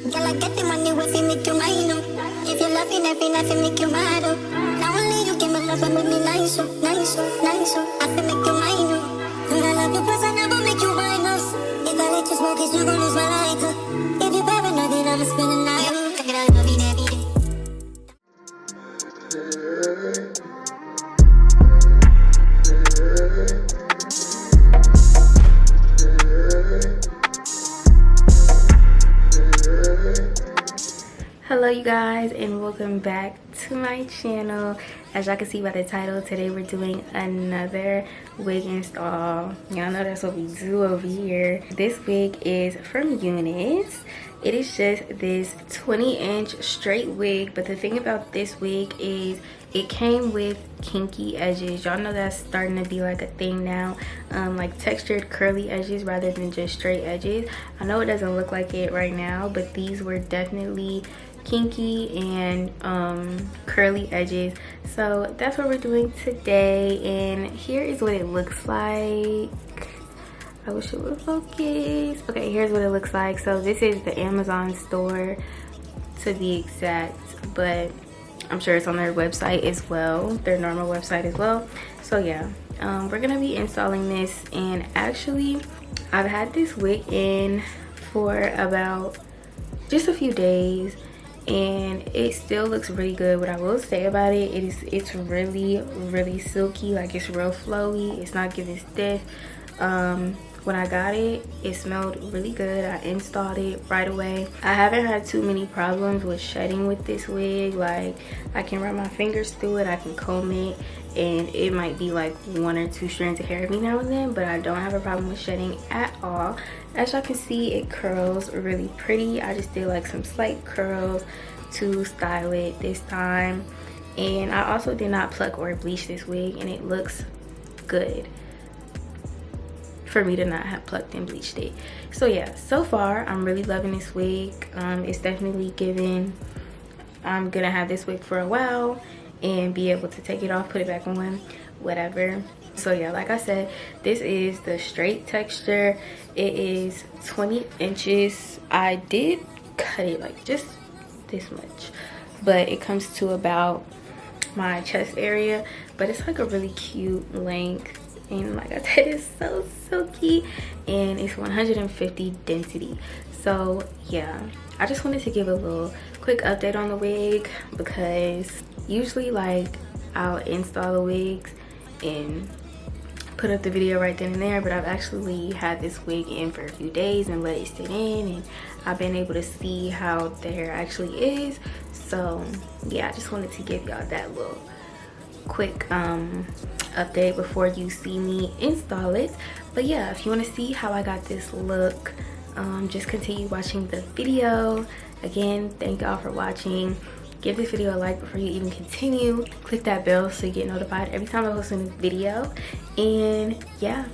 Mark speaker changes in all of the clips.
Speaker 1: Girl, I get the money if you make you mine. If you're loving every night, you make you mad. Now only you give me love and make me nice, nice, nice. I feel make you mine. And I love you, plus I never make you minus. If I let you smoke, it's you gon' lose my light. If you paranoid, then I'ma spend the night. Girl, I love you every day.
Speaker 2: Hello you guys, and welcome back to my channel. As y'all can see by the title, today we're doing another wig install. Y'all know that's what we do over here. This wig is from Unice. It is just this 20-inch straight wig, but the thing about this wig is it came with kinky edges. Y'all know that's starting to be like a thing now, like textured curly edges rather than just straight edges. I know it doesn't look like it right now, but these were definitely kinky and curly edges. So that's what we're doing today, and here is what it looks like. I wish it would focus. Okay, here's what it looks like. So this is the Amazon store to be exact, but I'm sure it's on their website as well, their normal website as well. So yeah, we're gonna be installing this, and actually I've had this wig in for about just a few days and it still looks really good. What I will say about it is it's really silky, like it's real flowy, it's not giving stiff. When I got it, it smelled really good. I installed it right away. I haven't had too many problems with shedding with this wig. Like, I can run my fingers through it, I can comb it, and it might be like 1 or 2 strands of hair every now and then, but I don't have a problem with shedding at all. As y'all can see, it curls really pretty. I just did like some slight curls to style it this time. And I also did not pluck or bleach this wig, and it looks good for me to not have plucked and bleached it. So yeah, so far I'm really loving this wig. It's definitely giving I'm gonna have this wig for a while and be able to take it off, put it back on, whatever. So yeah, like I said, this is the straight texture. It is 20 inches. I did cut it like just this much, but it comes to about my chest area, but it's like a really cute length. And like I said, it's so silky, and it's 150 density. So yeah, I just wanted to give a little quick update on the wig, because usually like I'll install the wigs and put up the video right then and there, but I've actually had this wig in for a few days and let it sit in, and I've been able to see how the hair actually is. So yeah, I just wanted to give y'all that little quick update before you see me install it. But yeah, if you want to see how I got this look, just continue watching the video. Again, thank y'all for watching. Give this video a like before you even continue. Click that bell so you get notified every time I post a new video. And yeah,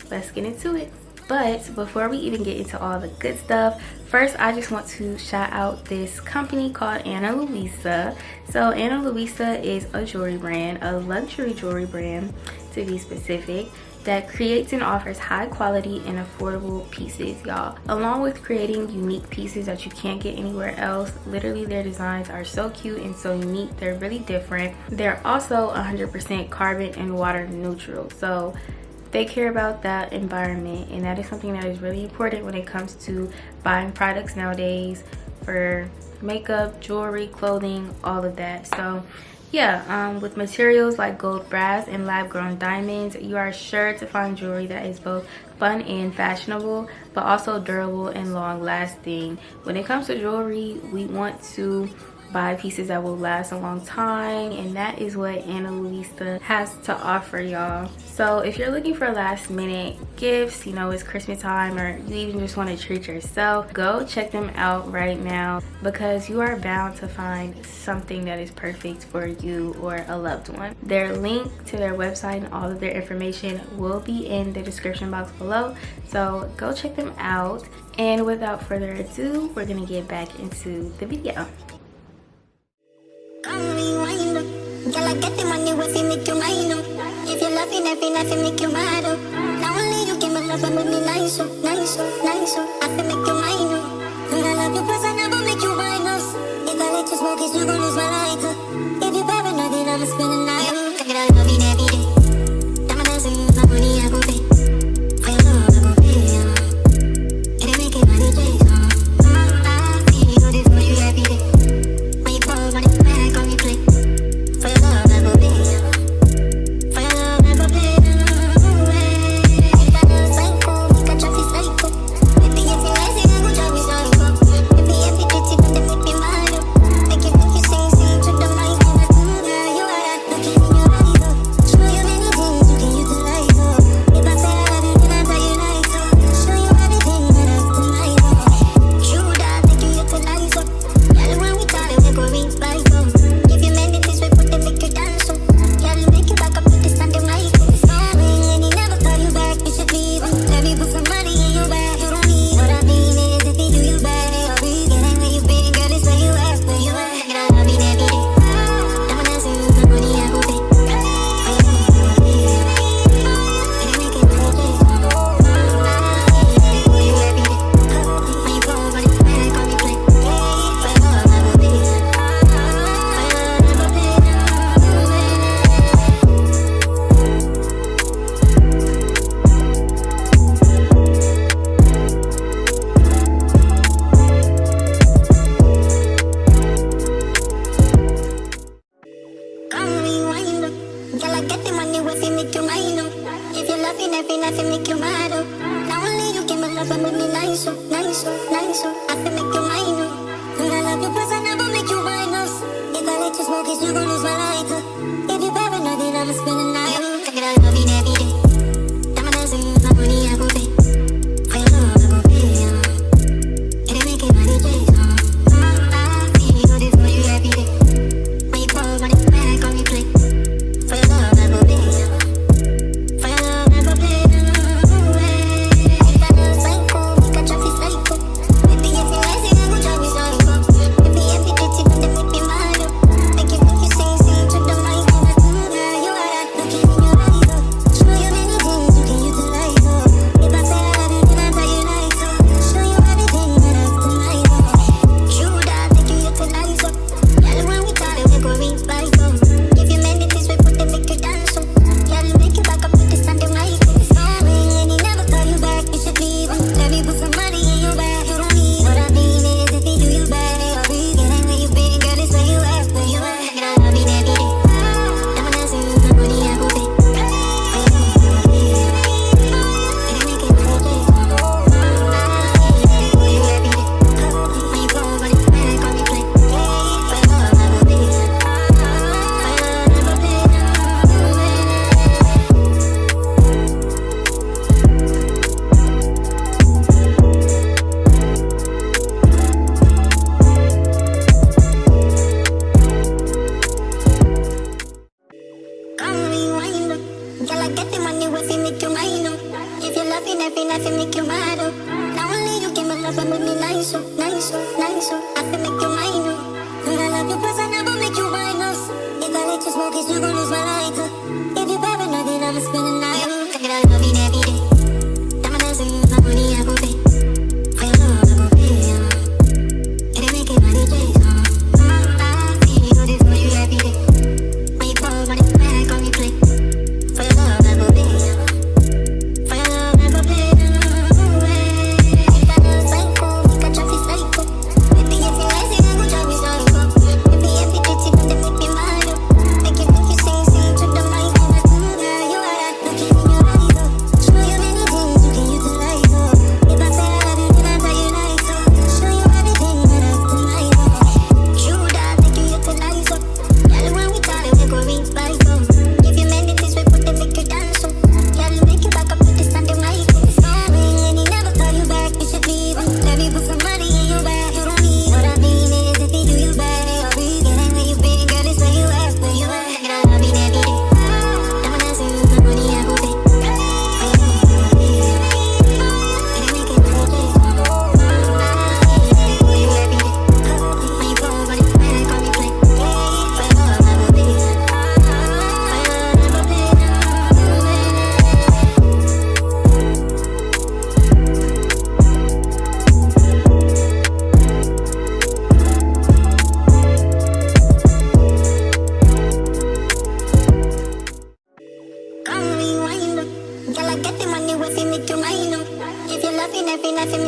Speaker 2: let's get into it. But before we even get into all the good stuff, first I just want to shout out this company called Ana Luisa. So Ana Luisa is a jewelry brand, a luxury jewelry brand to be specific, that creates and offers high quality and affordable pieces, y'all, along with creating unique pieces that you can't get anywhere else. Literally, their designs are so cute and so unique. They're really different. They're also 100% carbon and water neutral, so they care about that environment, and that is something that is really important when it comes to buying products nowadays for makeup, jewelry, clothing, all of that. So yeah, with materials like gold brass and lab-grown diamonds, you are sure to find jewelry that is both fun and fashionable, but also durable and long-lasting. When it comes to jewelry, we want to buy pieces that will last a long time, and that is what Ana Luisa has to offer, y'all. So if you're looking for last minute gifts, you know, it's Christmas time, or you even just want to treat yourself, go check them out right now, because you are bound to find something that is perfect for you or a loved one. Their link to their website and all of their information will be in the description box below, so go check them out. And without further ado, we're gonna get back into the video.
Speaker 1: Girl, I get the money if you make you mine. If you're loving every night, you make you mad. Now only you give me love and make me nice, nice, nice. I feel make you mine. And I love you, 'cause I know smoke is you gon' lose my lighter. If you paranoid, then I'ma spend the night. I gotta love you every day. Diamond dancing with my money, I go pay. For your love, I go pay. It ain't making money, Jason. I feel this for you every day. When you call, money back on replay. For your love, I go pay. For your love, I go pay. You got a psycho, you got traffic psycho. Maybe if you nice, you go drive me psycho. Maybe if you pretty, but then make me mad. Make you sing to the mic. Girl, you are that looking in your eyes. Show you many things you can utilize. If I say I love you, then I tell you nice. Show you everything that I've denied. True that, make you utilize. Yeah, when we talk, we go ring by go. If you many things, we put them make you dance. Yeah, make you back up with this Sunday mic. It's falling and he never call you back. You should leave him. Let me put some money in your bag. You don't need what I mean is if he do you bad. You'll be getting where you been, girl. It's where you at, where you at. I gotta love you every day. Diamond dancing with my money, I go pay. Girl, I get the money if you make you mine. If you love me, every night you make you mad. Now only you give me love and make me nice, nice, nice. I feel make you mine. Girl, I love you, plus I never make you minus. If I let you smoke, is you gon' lose my lighter. If you paranoid, then I'ma spend the night. I gotta love you every day. Diamond dancing with my money, I go pay. For your love, I go pay. It ain't making money, Jason. I feel this for you every day. When you call, money back on replay. For your love, I go pay. For your love, I go pay. You got a psycho, you got traffic psycho. Maybe if you nice, you go drive me psycho. Maybe if you pretty, but then make me mad. Make you sing to the mic. Girl, you are that looking in your eyes. Show you many things you can utilize. If I say I love you, then I tell you nice. Show you everything that I've denied. True that, make you utilize. Yeah, when we talk, we go ring by go. If you many things, we put them make you dance. Yeah, make you back up with this Sunday mic. It's falling and he never call you back. You should leave him. Let me put some money in your bag. You don't need what I mean is if he do you bad. You'll be getting where you been, girl. It's where you at, where you at. I gotta love you every day. Diamond dancing with my money, I go pay. Girl, I get the money if you make you mine. If you love me every night, you make you mad. Now only you give me love and make me nice, nice, nice. I feel make you mine. Girl, I love you, plus I never make you minus. If I let you smoke, is you gon' lose my lighter. If you paranoid, then I'ma spend the night. I gotta love you every day. Diamond dancing with my money, I go pay. For your love, I go pay. It ain't making money, Jason. I feel this for you every day. When you call, money back on replay. For your love, I go pay. For your love, I go pay. You got a psycho, you got traffic psycho. Maybe if you nice, you go drive me psycho. Maybe if you pretty, but then make me mad. Make you sing to the mic.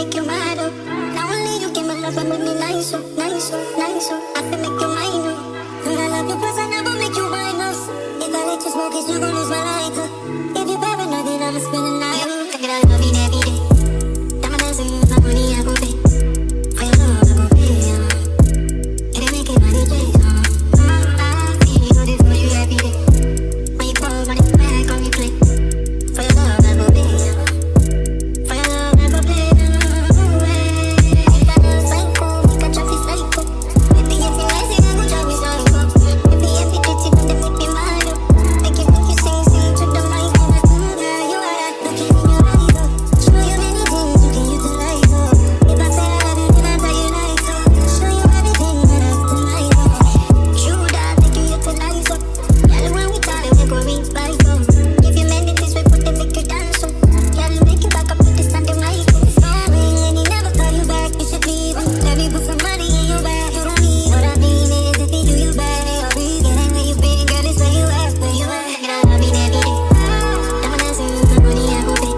Speaker 1: make you mad, oh. Now only you give me love and make me nice, oh, nice, oh, nice, oh. I feel make you mine, oh. Girl, I love you, plus I never make you minus. If I let you smoke it, you gon' lose my lighter. If you paranoid, then I'ma spend the night. Girl, I love you every day. I'ma dance with you, my money I go pay. For your love I go pay, It ain't making money, J's, I see you do this for you every day. When you call, money back on replay. For your love I go pay, For your love I go pay, You got a psycho, you got traffic psycho. Maybe if you like it, I go drive me psycho. Maybe if you pretty, but they make me mad, Make you sing to the mic. Girl, you are that looking in your eyes, Show you many things you can utilize, If I say I love you, then I tell you nice, Show you everything that I have tonight, True that, make you utilize, Girl, when we talk, we go reach by, If you mend it this way, put them make you dance, Girl, make you back up with this standing mic, It's falling, and he never call you back, you should leave, Let me put some money in your bag, you don't need, what I mean is, if he do you bad, please get in where you been, girl, it's where you at, where you at, Girl, I love you every day. I'ma dance with you, my money I go pay.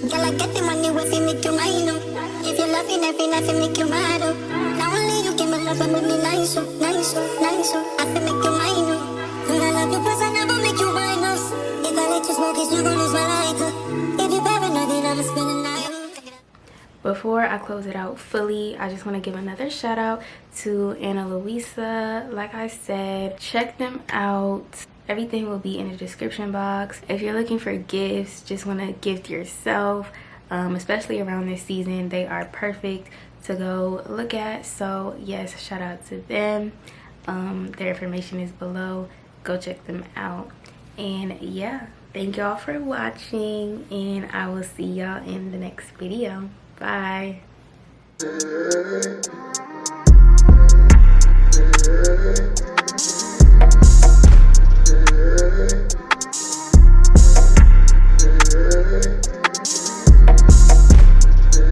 Speaker 1: Girl, I get the money if you make you mine, If you love me, every night you make you mad, Now only you give me love and make me nice, nice, nice, I feel make you mine, Girl, I love you, plus I never make you minus. If I let you smoke it, you gon' lose my lighter. If you paranoid, then I'ma spend the night.
Speaker 2: Before I close it out fully, I just want to give another shout out to Ana Luisa. Like I said, check them out. Everything will be in the description box. If you're looking for gifts, just want to gift yourself, especially around this season, they are perfect to go look at. So yes, shout out to them. Their information is below. Go check them out. And yeah, thank y'all for watching, and I will see y'all in the next video. Bye.
Speaker 3: Yeah.